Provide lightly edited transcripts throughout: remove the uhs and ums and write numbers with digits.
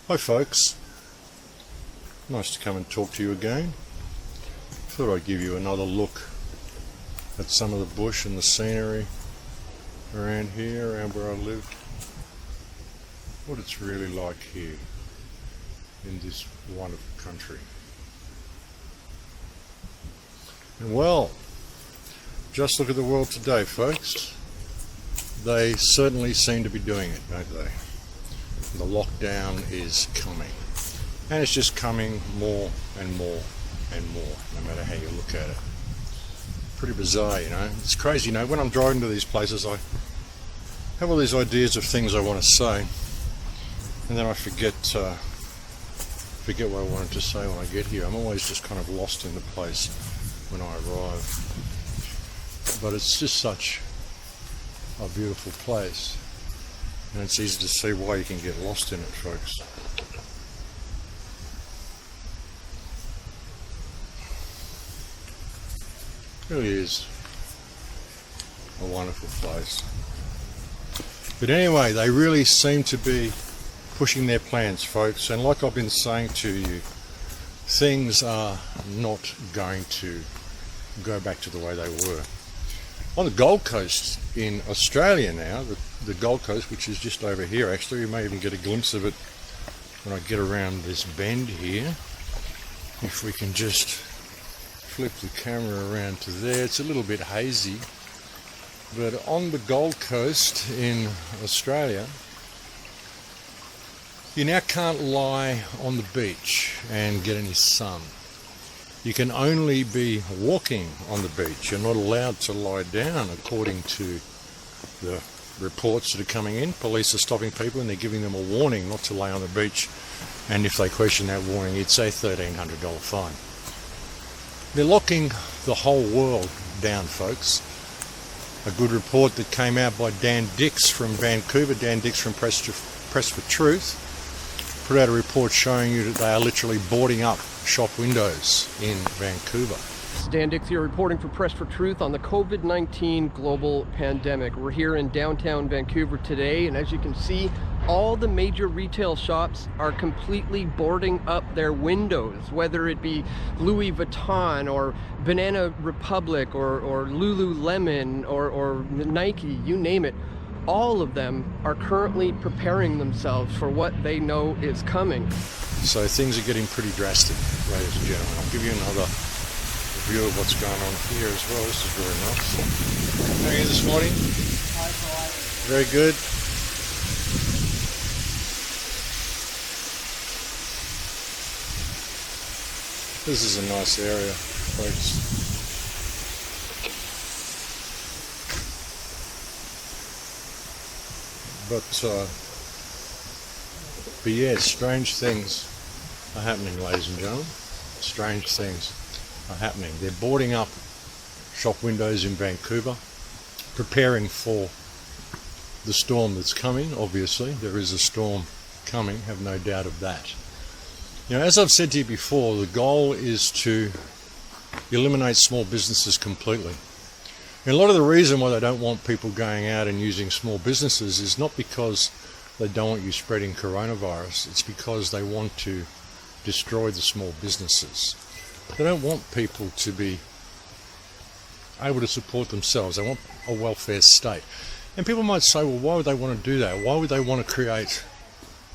Hi folks, nice to come and talk to you again. Thought I'd give you another look at some of the bush and the scenery around here, around where I live. What it's really like here in this wonderful country. And well, just look at the world today, folks. They certainly seem to be doing it, don't they? The lockdown is coming, and it's just coming more and more and more, no matter how you look at it. Pretty bizarre, you know. It's crazy, you know, when I'm driving to these places, I have all these ideas of things I want to say, and then I forget what I wanted to say when I get here. I'm always just kind of lost in the place when I arrive. But it's just such a beautiful place. And it's easy to see why you can get lost in it, folks. It really is a wonderful place. But anyway, they really seem to be pushing their plans, folks. And like I've been saying to you, things are not going to go back to the way they were. On the Gold Coast in Australia now, the Gold Coast, which is just over here actually, you may even get a glimpse of it when I get around this bend here. If we can just flip the camera around to there, it's a little bit hazy, but on the Gold Coast in Australia, you now can't lie on the beach and get any sun. You can only be walking on the beach. You're not allowed to lie down, according to the reports that are coming in. Police are stopping people and they're giving them a warning not to lay on the beach. And if they question that warning, it's a $1,300 fine. They're locking the whole world down, folks. A good report that came out by Dan Dix from Vancouver, Dan Dix from Press for Truth, put out a report showing you that they are literally boarding up shop windows in Vancouver. Dan Dix here reporting for Press for Truth on the COVID-19 global pandemic. We're here in downtown Vancouver today, and as you can see, all the major retail shops are completely boarding up their windows, whether it be Louis Vuitton or Banana Republic or Lululemon or Nike, you name it. All of them are currently preparing themselves for what they know is coming. So things are getting pretty drastic, ladies and gentlemen. I'll give you another view of what's going on here as well. This is very nice. How are you this morning? Very good. This is a nice area, folks. But yeah, strange things are happening, ladies and gentlemen. Strange things are happening. They're boarding up shop windows in Vancouver, preparing for the storm that's coming. Obviously, there is a storm coming, have no doubt of that. You know, as I've said to you before, the goal is to eliminate small businesses completely. And a lot of the reason why they don't want people going out and using small businesses is not because they don't want you spreading coronavirus, it's because they want to destroy the small businesses. They don't want people to be able to support themselves. They want a welfare state. And people might say, well, why would they want to do that? Why would they want to create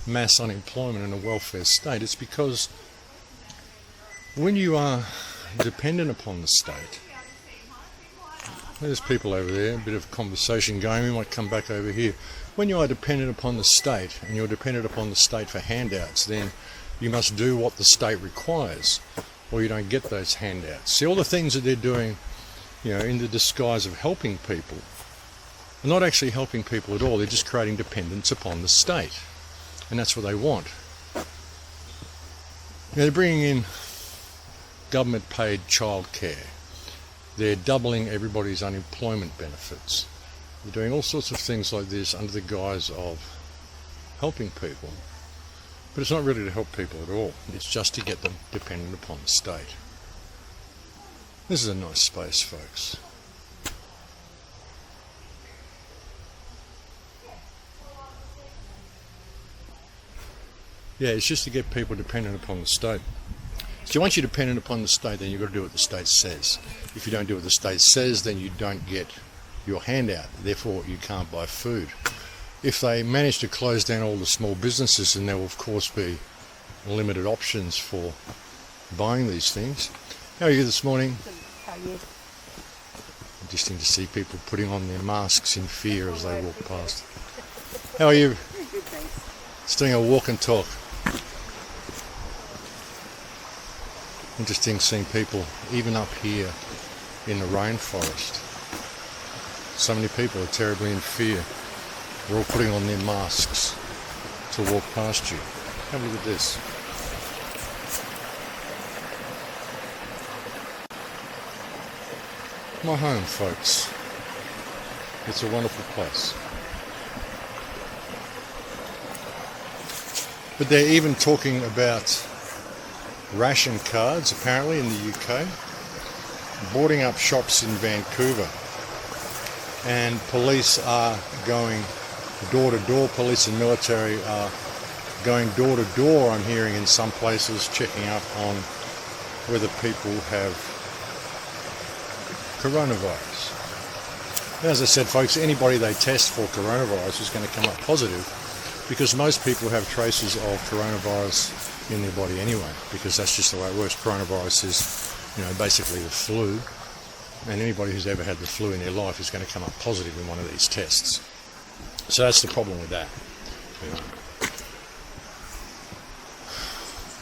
mass unemployment in a welfare state? It's because when you are dependent upon the state, there's people over there, a bit of conversation going, we might come back over here. When you are dependent upon the state, and you're dependent upon the state for handouts, then you must do what the state requires, or you don't get those handouts. See, all the things that they're doing, you know, in the disguise of helping people, are not actually helping people at all. They're just creating dependence upon the state. And that's what they want. You know, they're bringing in government-paid childcare. They're doubling everybody's unemployment benefits. They're doing all sorts of things like this under the guise of helping people. But it's not really to help people at all. It's just to get them dependent upon the state. This is a nice space, folks. Yeah, it's just to get people dependent upon the state. So once you're dependent upon the state, then you've got to do what the state says. If you don't do what the state says, then you don't get your handout. Therefore, you can't buy food. If they manage to close down all the small businesses, then there will of course be limited options for buying these things. How are you this morning? How are you? Interesting to see people putting on their masks in fear as they walk past. How are you? Good, thanks. Just doing a walk and talk. Interesting seeing people even up here in the rainforest. So many people are terribly in fear. They're all putting on their masks to walk past you. Have a look at this. My home, folks. It's a wonderful place. But they're even talking about ration cards, apparently, in the UK, boarding up shops in Vancouver. And police are going door to door, police and military are going door to door, I'm hearing, in some places, checking up on whether people have coronavirus. As I said, folks, anybody they test for coronavirus is going to come up positive, because most people have traces of coronavirus in their body anyway, because that's just the way it works. Coronavirus is, basically the flu, and anybody who's ever had the flu in their life is going to come up positive in one of these tests. So that's the problem with that.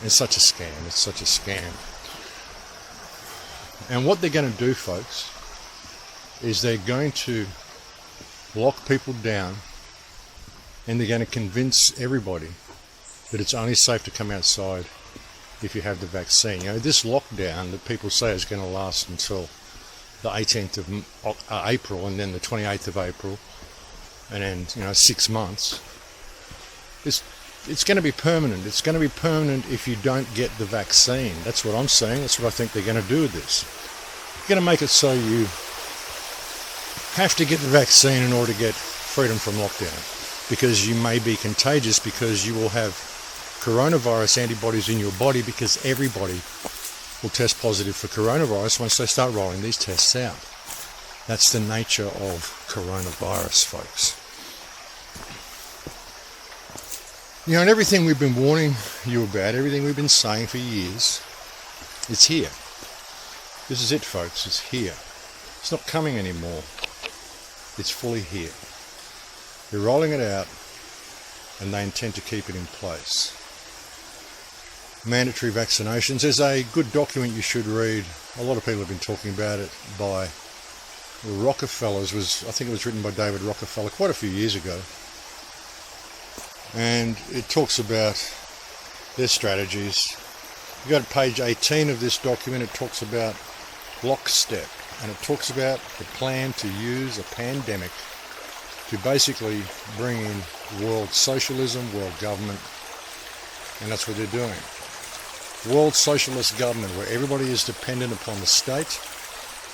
It's such a scam. It's such a scam. And what they're going to do, folks, is they're going to lock people down, and they're going to convince everybody that it's only safe to come outside if you have the vaccine. This lockdown that people say is going to last until the 18th of April, and then the 28th of April, and then 6 months. It's going to be permanent. It's going to be permanent if you don't get the vaccine. That's what I'm saying. That's what I think they're going to do with this. They're going to make it so you have to get the vaccine in order to get freedom from lockdown, because you may be contagious, because you will have coronavirus antibodies in your body, because everybody will test positive for coronavirus once they start rolling these tests out. That's the nature of coronavirus, folks. And everything we've been warning you about, everything we've been saying for years, it's here. This is it, folks. It's here. It's not coming anymore. It's fully here. They're rolling it out, and they intend to keep it in place. Mandatory vaccinations. There's a good document you should read. A lot of people have been talking about it, by the Rockefellers. I think it was written by David Rockefeller quite a few years ago. And it talks about their strategies. You go to page 18 of this document, it talks about Lockstep, and it talks about the plan to use a pandemic to basically bring in world socialism, world government, and that's what they're doing. World socialist government, where everybody is dependent upon the state,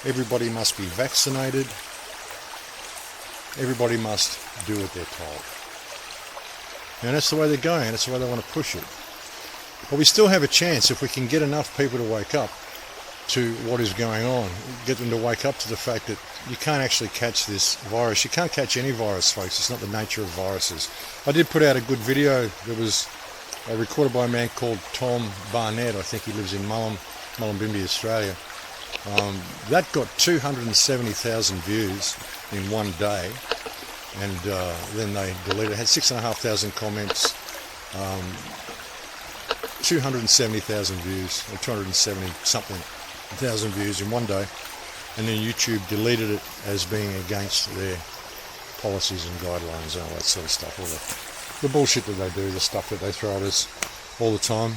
everybody must be vaccinated, everybody must do what they're told. And that's the way they're going, that's the way they want to push it. But we still have a chance if we can get enough people to wake up to what is going on, get them to wake up to the fact that you can't actually catch this virus. You can't catch any virus, folks. It's not the nature of viruses. I did put out a good video that was recorded by a man called Tom Barnett. I think he lives in Mullumbimby, Australia. That got 270,000 views in one day, and then they deleted it. It had 6,500 comments, 270,000 views, or 270 something thousand views in one day, and then YouTube deleted it as being against their policies and guidelines and all that sort of stuff, all the bullshit that they do, the stuff that they throw at us all the time.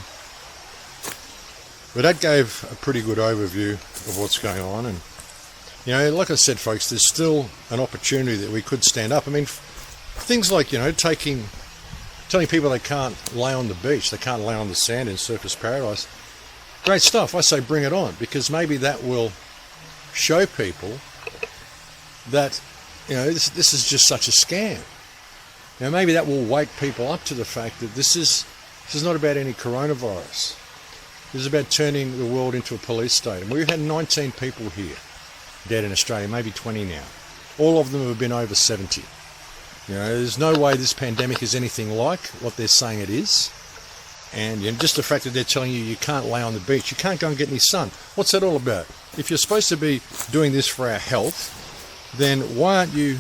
But that gave a pretty good overview of what's going on, and like I said, folks, there's still an opportunity that we could stand up. I mean, things like telling people they can't lay on the beach, they can't lay on the sand in Surfers Paradise. Great stuff. I say bring it on, because maybe that will show people that this is just such a scam. Maybe that will wake people up to the fact that this is This is not about any coronavirus. This is about turning the world into a police state. And we've had 19 people here dead in Australia, maybe 20 now. All of them have been over 70. You know, there's no way this pandemic is anything like what they're saying it is. And you know, just the fact that they're telling you can't lay on the beach, you can't go and get any sun. What's that all about? If you're supposed to be doing this for our health, then why aren't you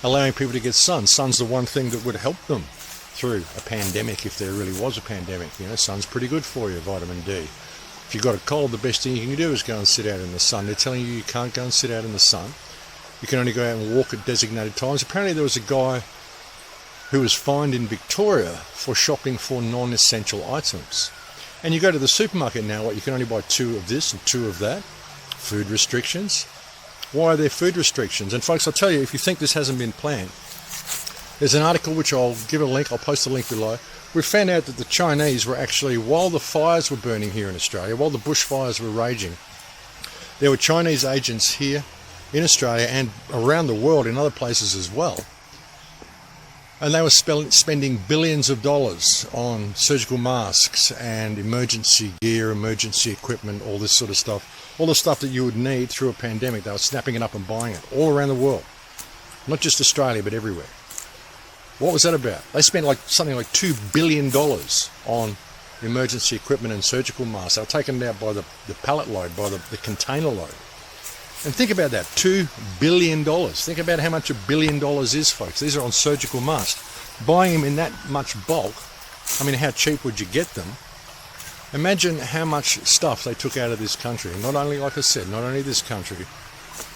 allowing people to get sun? Sun's the one thing that would help them through a pandemic, if there really was a pandemic. You know, sun's pretty good for you, vitamin D. If you've got a cold, the best thing you can do is go and sit out in the sun. They're telling you can't go and sit out in the sun. You can only go out and walk at designated times. Apparently there was a guy who was fined in Victoria for shopping for non-essential items. And you go to the supermarket now, what, you can only buy 2 of this and 2 of that. Food restrictions. Why are there food restrictions? And folks, I'll tell you, if you think this hasn't been planned, there's an article which I'll give a link, I'll post a link below. We found out that the Chinese were actually, while the fires were burning here in Australia, while the bushfires were raging, there were Chinese agents here in Australia and around the world in other places as well. And they were spending billions of dollars on surgical masks and emergency gear, emergency equipment, all this sort of stuff. All the stuff that you would need through a pandemic. They were snapping it up and buying it all around the world. Not just Australia, but everywhere. What was that about? They spent something like $2 billion on emergency equipment and surgical masks. They were taken out by the pallet load, by the container load. And think about that, $2 billion. Think about how much $1 billion is, folks. These are on surgical masks. Buying them in that much bulk, I mean, how cheap would you get them? Imagine how much stuff they took out of this country. Not only, like I said, not only this country,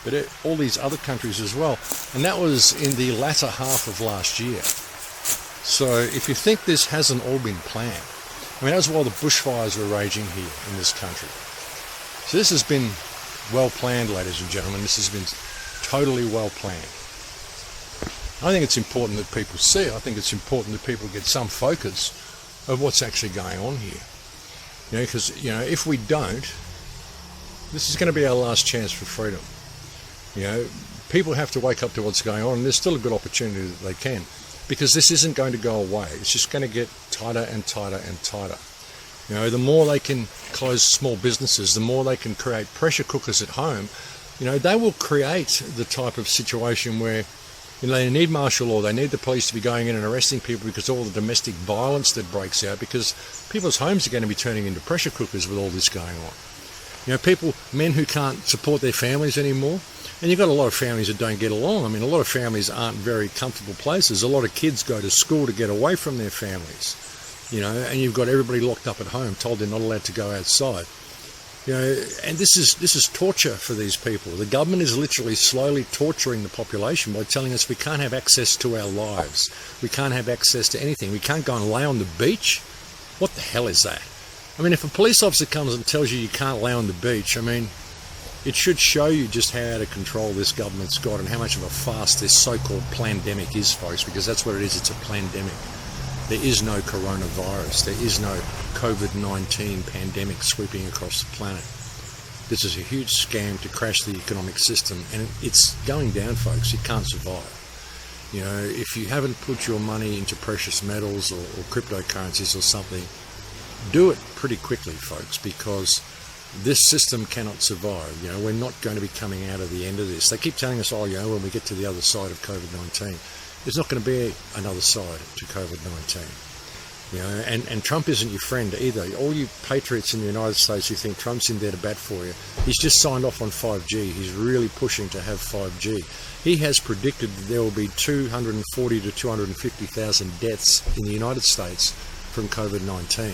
but all these other countries as well. And that was in the latter half of last year. So if you think this hasn't all been planned, I mean, that was while the bushfires were raging here in this country. So this has been well planned, ladies and gentlemen. This has been totally well planned. I think it's important that people see. I think it's important that people get some focus of what's actually going on here. You know, because, you know, if we don't, this is going to be our last chance for freedom. You know, people have to wake up to what's going on, and there's still a good opportunity that they can, because this isn't going to go away. It's just going to get tighter and tighter and tighter. You know, the more they can close small businesses, the more they can create pressure cookers at home, you know, they will create the type of situation where, you know, they need martial law, they need the police to be going in and arresting people because of all the domestic violence that breaks out, because people's homes are going to be turning into pressure cookers with all this going on. You know, men who can't support their families anymore, and you've got a lot of families that don't get along. I mean, a lot of families aren't very comfortable places. A lot of kids go to school to get away from their families, you know, and you've got everybody locked up at home, told they're not allowed to go outside. You know, and this is torture for these people. The government is literally slowly torturing the population by telling us we can't have access to our lives. We can't have access to anything. We can't go and lay on the beach. What the hell is that? I mean, if a police officer comes and tells you can't lay on the beach, I mean, it should show you just how out of control this government's got and how much of a farce this so-called plandemic is, folks, because that's what it is. It's a plandemic. There is no coronavirus. There is no Covid-19 pandemic sweeping across the planet. This is a huge scam to crash the economic system, and it's going down, folks. It can't survive. You know, if you haven't put your money into precious metals or cryptocurrencies or something, do it pretty quickly, folks, because this system cannot survive. You know, we're not going to be coming out of the end of this. They keep telling us, oh, you know, when we get to the other side of COVID-19, there's not going to be another side to COVID-19. You know, and Trump isn't your friend either. All you patriots in the United States who think Trump's in there to bat for you, he's just signed off on 5G. He's really pushing to have 5G. He has predicted that there will be 240 to 250,000 deaths in the United States from COVID-19.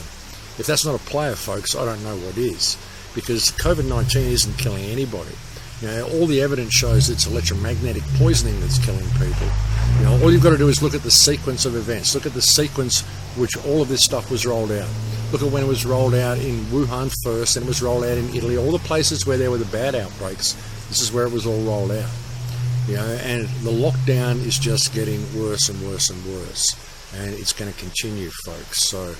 If that's not a player, folks, I don't know what is, because COVID-19 isn't killing anybody. You know, all the evidence shows it's electromagnetic poisoning that's killing people. You know, all you've got to do is look at the sequence of events. Look at the sequence which all of this stuff was rolled out. Look at when it was rolled out in Wuhan first, and it was rolled out in Italy. All the places where there were the bad outbreaks, this is where it was all rolled out. You know, and the lockdown is just getting worse and worse and worse, and it's going to continue, folks. So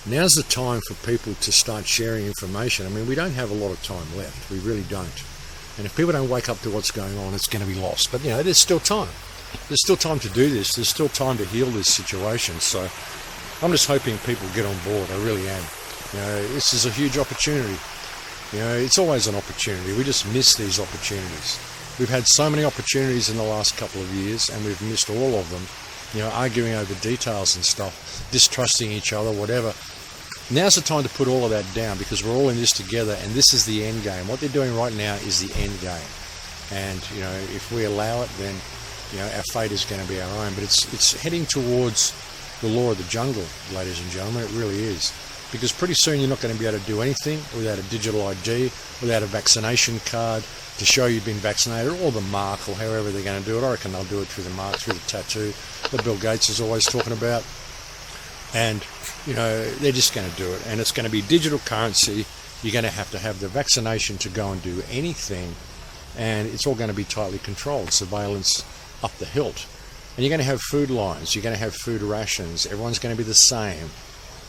now's the time for people to start sharing information. I mean, we don't have a lot of time left. We really don't. And if people don't wake up to what's going on, it's going to be lost. But, you know, there's still time. There's still time to do this. There's still time to heal this situation. So I'm just hoping people get on board. I really am. This is a huge opportunity. It's always an opportunity. We just miss these opportunities. We've had so many opportunities in the last couple of years, and we've missed all of them. Arguing over details and stuff, distrusting each other, whatever. Now's the time to put all of that down, because we're all in this together, and this is the end game. What they're doing right now is the end game. And, if we allow it, then, our fate is going to be our own. But it's heading towards the law of the jungle, ladies and gentlemen. It really is. Because pretty soon you're not going to be able to do anything without a digital ID, without a vaccination card to show you've been vaccinated, or the mark, or however they're going to do it. I reckon they'll do it through the mark, through the tattoo that Bill Gates is always talking about. And, they're just going to do it. And it's going to be digital currency. You're going to have the vaccination to go and do anything. And it's all going to be tightly controlled, surveillance up the hilt. And you're going to have food lines. You're going to have food rations. Everyone's going to be the same.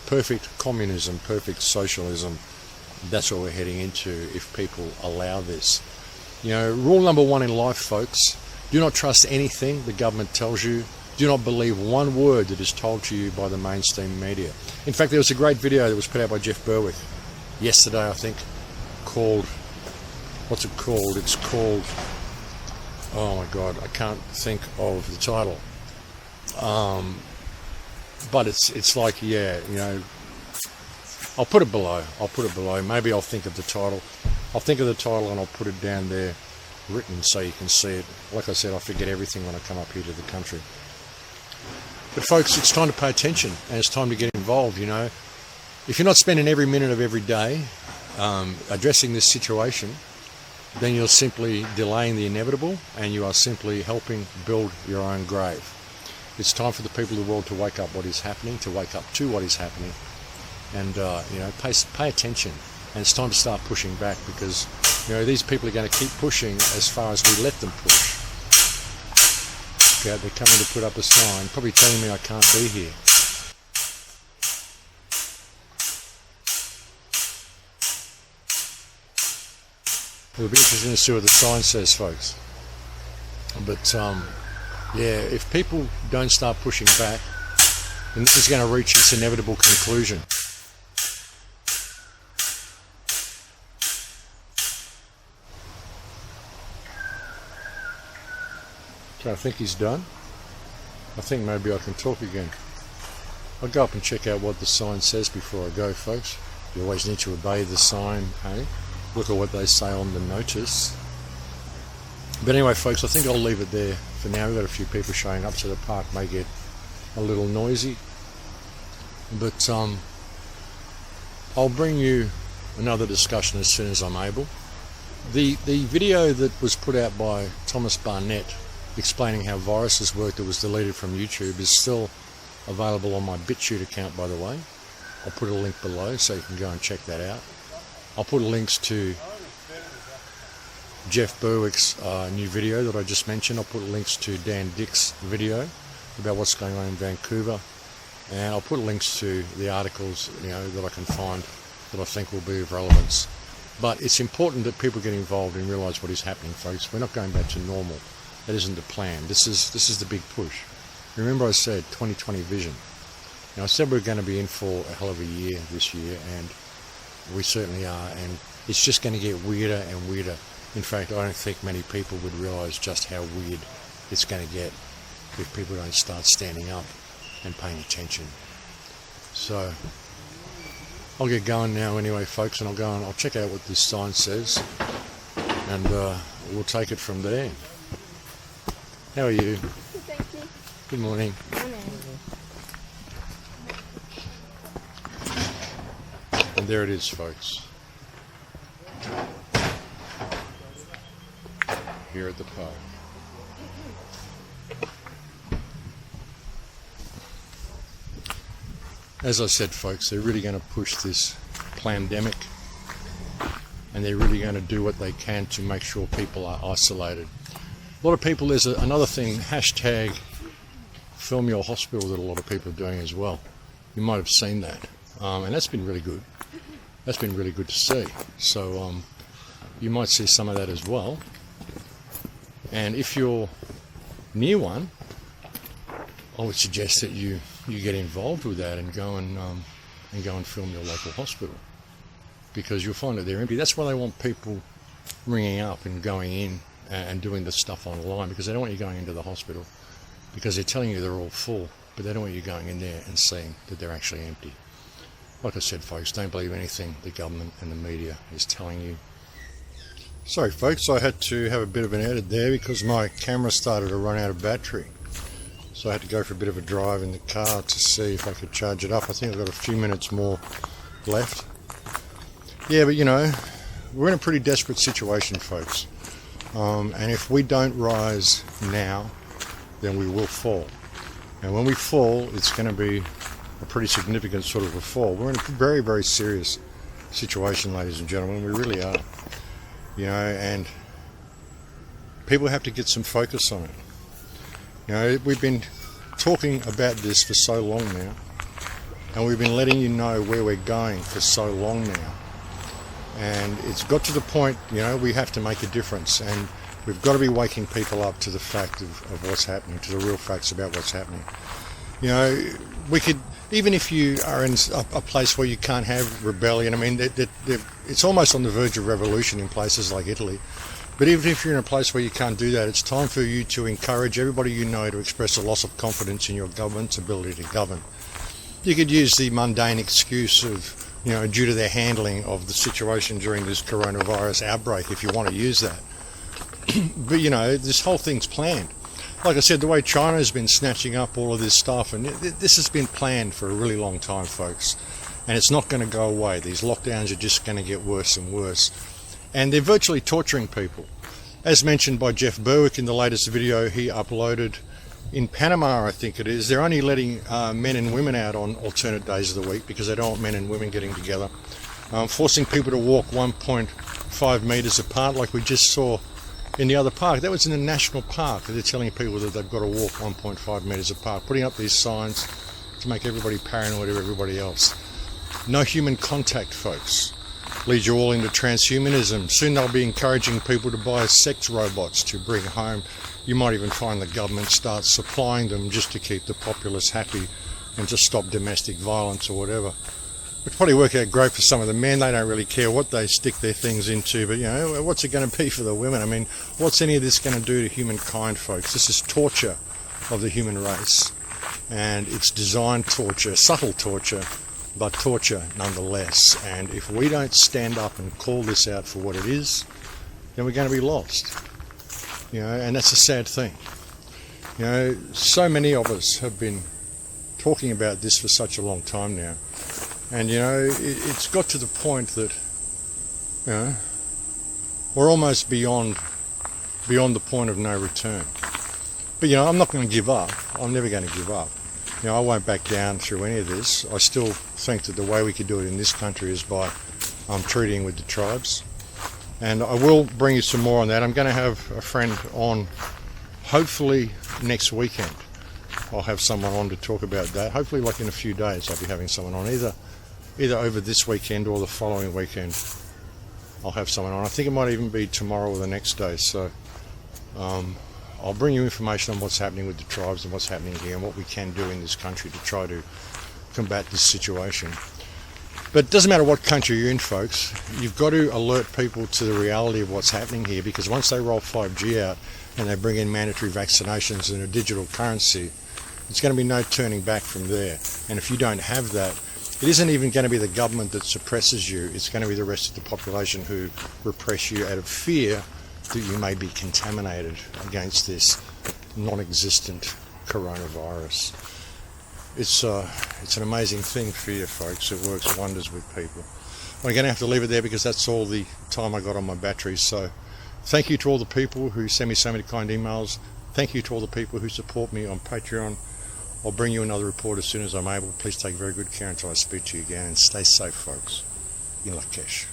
Perfect communism, perfect socialism. That's what we're heading into if people allow this. Rule number one in life, folks, do not trust anything the government tells you. Do not believe one word that is told to you by the mainstream media. In fact, there was a great video that was put out by Jeff Berwick yesterday, I think, called, what's it called? It's called, oh my God, I can't think of the title. But it's like, I'll put it below. Maybe I'll think of the title. I'll think of the title and I'll put it down there written so you can see it. Like I said, I forget everything when I come up here to the country. But folks, it's time to pay attention, and it's time to get involved. If you're not spending every minute of every day addressing this situation, then you're simply delaying the inevitable, and you are simply helping build your own grave. It's time for the people of the world to wake up what is happening, to wake up to what is happening, and pay attention. And it's time to start pushing back, because these people are going to keep pushing as far as we let them push. Okay, they're coming to put up a sign, probably telling me I can't be here. It'll be interesting to see what the sign says, folks. But if people don't start pushing back, then this is going to reach its inevitable conclusion. Okay, I think he's done. I think maybe I can talk again. I'll go up and check out what the sign says before I go, folks. You always need to obey the sign, hey? Look at what they say on the notice. But anyway, folks, I think I'll leave it there for now. We've got a few people showing up, so the park may get a little noisy. But I'll bring you another discussion as soon as I'm able. The video that was put out by Thomas Barnett explaining how viruses work that was deleted from YouTube is still available on my BitChute account, by the way. I'll put a link below so you can go and check that out. I'll put links to Jeff Berwick's new video that I just mentioned. I'll put links to Dan Dick's video about what's going on in Vancouver, and I'll put links to the articles that I can find that I think will be of relevance. But it's important that people get involved and realise what is happening, folks. We're not going back to normal. That isn't the plan. This is the big push. Remember I said 2020 vision. I said we're going to be in for a hell of a year this year, and we certainly are, and it's just going to get weirder and weirder. In fact, I don't think many people would realise just how weird it's going to get if people don't start standing up and paying attention. So I'll get going now anyway, folks, and I'll check out what this sign says, and we'll take it from there. How are you? Thank you. Good morning. And there it is, folks. Here at the park. As I said, folks, they're really going to push this pandemic, and they're really going to do what they can to make sure people are isolated. A lot of people, there's another thing, hashtag film your hospital, that a lot of people are doing as well. You might have seen that, and that's been really good. That's been really good to see. So you might see some of that as well. And if you're near one, I would suggest that you you get involved with that and go and film your local hospital, because you'll find that they're empty. That's why they want people ringing up and going in and doing the stuff online, because they don't want you going into the hospital, because they're telling you they're all full, but they don't want you going in there and seeing that they're actually empty. Like I said, folks, don't believe anything the government and the media is telling you. Sorry folks, I had to have a bit of an edit there because my camera started to run out of battery. So I had to go for a bit of a drive in the car to see if I could charge it up. I think I've got a few minutes more left. Yeah, but you know, we're in a pretty desperate situation, folks. And if we don't rise now, then we will fall. And when we fall, it's going to be a pretty significant sort of a fall. We're in a very, very serious situation, ladies and gentlemen. We really are. You know, and people have to get some focus on it. You know, we've been talking about this for so long now, and we've been letting you know where we're going for so long now. And it's got to the point, you know, we have to make a difference, and we've got to be waking people up to the fact of what's happening, to the real facts about what's happening. You know, we could, even if you are in a place where you can't have rebellion, I mean, it's almost on the verge of revolution in places like Italy. But even if you're in a place where you can't do that, it's time for you to encourage everybody you know to express a loss of confidence in your government's ability to govern. You could use the mundane excuse of, you know, due to their handling of the situation during this coronavirus outbreak, if you want to use that. But, you know, this whole thing's planned. Like I said, the way China's been snatching up all of this stuff, and this has been planned for a really long time, folks. And it's not going to go away. These lockdowns are just going to get worse and worse. And they're virtually torturing people. As mentioned by Jeff Berwick in the latest video he uploaded, in Panama, I think it is, they're only letting men and women out on alternate days of the week because they don't want men and women getting together. Forcing people to walk 1.5 meters apart, like we just saw in the other park. That was in a national park. They're telling people that they've got to walk 1.5 meters apart, putting up these signs to make everybody paranoid of everybody else. No human contact, folks. Leads you all into transhumanism. Soon they'll be encouraging people to buy sex robots to bring home. You might even find the government starts supplying them just to keep the populace happy and to stop domestic violence or whatever. Which probably work out great for some of the men. They don't really care what they stick their things into, but you know, what's it going to be for the women? I mean, what's any of this going to do to humankind, folks? This is torture of the human race, and it's designed torture, subtle torture, but torture nonetheless. And if we don't stand up and call this out for what it is, then we're going to be lost. You know, and that's a sad thing. You know, so many of us have been talking about this for such a long time now. And, you know, it's got to the point that, you know, we're almost beyond the point of no return. But, you know, I'm not going to give up. I'm never going to give up. You know, I won't back down through any of this. I still think that the way we could do it in this country is by treating with the tribes. And I will bring you some more on that. I'm going to have a friend on, hopefully next weekend. I'll have someone on to talk about that. Hopefully, like in a few days, I'll be having someone on, either over this weekend or the following weekend. I'll have someone on. I think it might even be tomorrow or the next day. So I'll bring you information on what's happening with the tribes and what's happening here and what we can do in this country to try to combat this situation. But it doesn't matter what country you're in, folks. You've got to alert people to the reality of what's happening here, because once they roll 5G out and they bring in mandatory vaccinations and a digital currency, it's going to be no turning back from there. And if you don't have that, it isn't even going to be the government that suppresses you. It's going to be the rest of the population who repress you out of fear that you may be contaminated against this non-existent coronavirus. It's an amazing thing for you, folks. It works wonders with people. I'm going to have to leave it there because that's all the time I got on my battery. So thank you to all the people who send me so many kind emails. Thank you to all the people who support me on Patreon. I'll bring you another report as soon as I'm able. Please take very good care until I speak to you again, and stay safe, folks. In Lakesh.